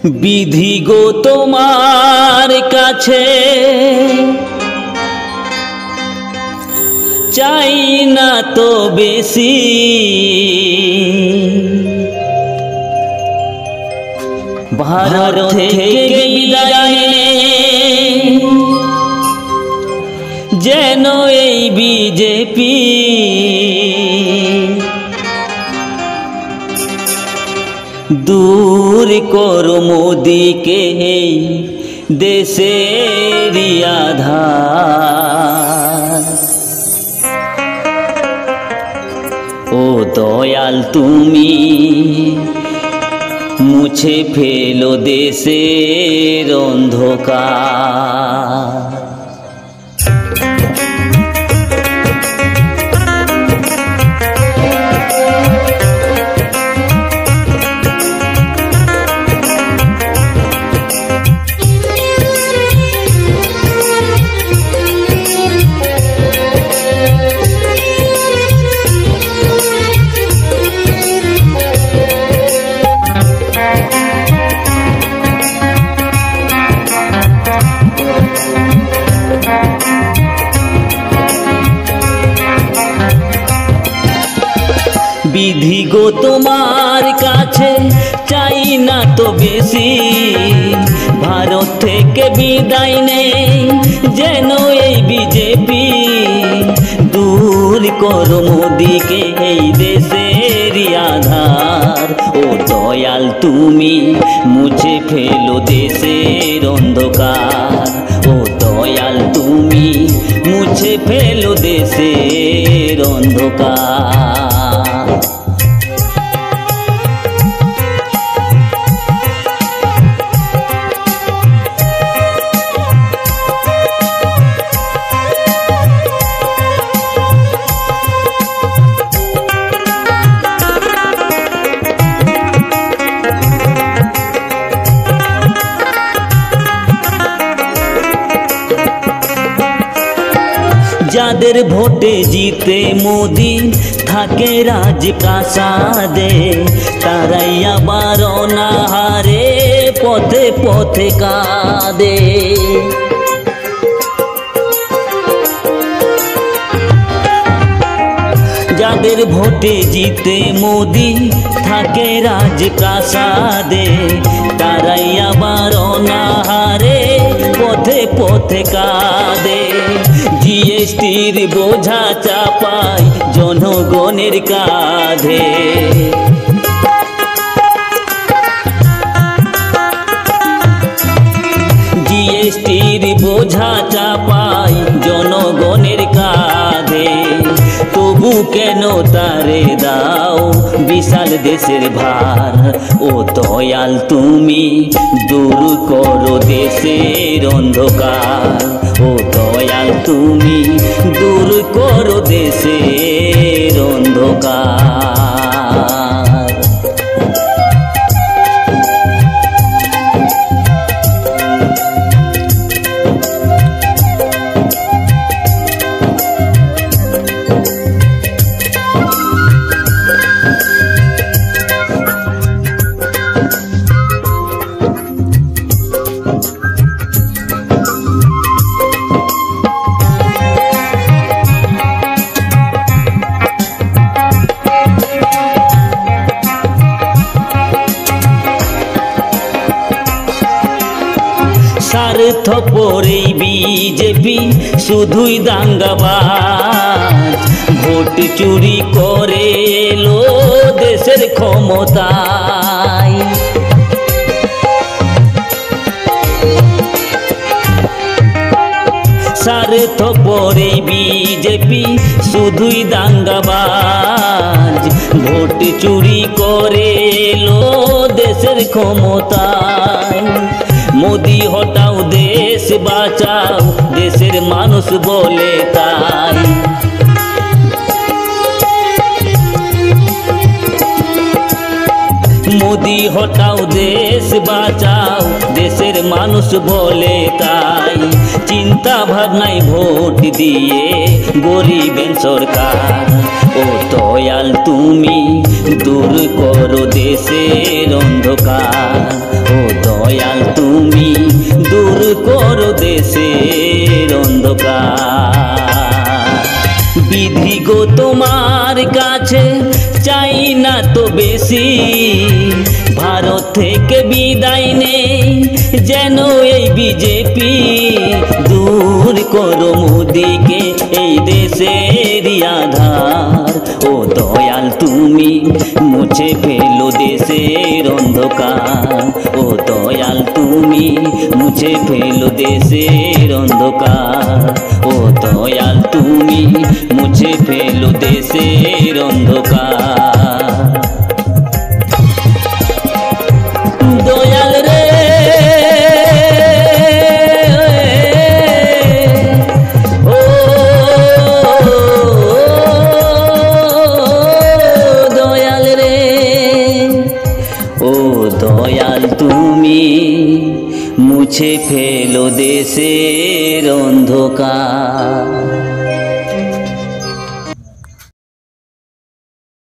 विधि गो तोमार काछे चाई ना तो बेसी भारत থেকে বিদায় যেন এই বিজেপি दूर करो मोदी के देशेरी आधार ओ दयाल तुमी मुछे फेलो देशेर अंधकार विधि गो तोमार काछे चाई ना तो बेशी भारत थेके बिदाय नेই जेन এই বিজেপি दूर करो मोदी के এই দেশেরই आधार ओ दयाल तुमी मुझे फेलो देशेर अंधकार ओ दयाल तुमी मुझे फेलो देशेर अंधकार যাদের ভোটে জিতে মোদি থাকে রাজপ্রাসাদে তারাই আবার অনাহারে পথে পথে কাঁদে যাদের ভোটে জিতে মোদি থাকে রাজপ্রাসাদে তারাই আবার অনাহারে পথে পথে কাঁদে জিএসটির বোঝা চাপায় জনগণের কাঁধে জিএসটির বোঝা চাপায় জনগণের কাঁধে তবু কেন তারে দাও বিশাল দেশের ভার ও দয়াল তুমি দূর করো দেশের অন্ধকার ও দয়াল তুমি দূর করো দেশের অন্ধকার স্বার্থপরে বিজেপি শুধুই দাঙ্গাবাজ ভোট চুরি করে এলো দেশের ক্ষমতায় স্বার্থপরে বিজেপি শুধুই দাঙ্গাবাজ ভোট চুরি করে এলো দেশের ক্ষমতায় মোদি হটাও দেশ বাঁচাও দেশের মানুষ বলে তাই মোদি হটাও দেশ বাঁচাও দেশের মানুষ বলে তাই চিন্তা ভাবনায় ভোট দিয়ে গরিবের সরকার ও দয়াল তুমি দূর করো দেশের অন্ধকার ও তুমি দূর করো দেশের অন্ধকার। বিধি গো তোমার কাছে চাই না তো বেশি, ভারত থেকে বিদায় নেই যেন এই বিজেপি। দূর করো মোদিকে এই দেশের আধার, ও দয়াল তুমি মুছে ফেলো দেশের অন্ধকার। ও দয়াল তুমি মুছে ফেলো দেশের অন্ধকার। ও দয়াল তুমি মুছে ফেলো দেশের অন্ধকার। দয়াল রে ও দয়াল রে, ও দয়াল তুমি মুছে ফেলো দেশের অন্ধকার।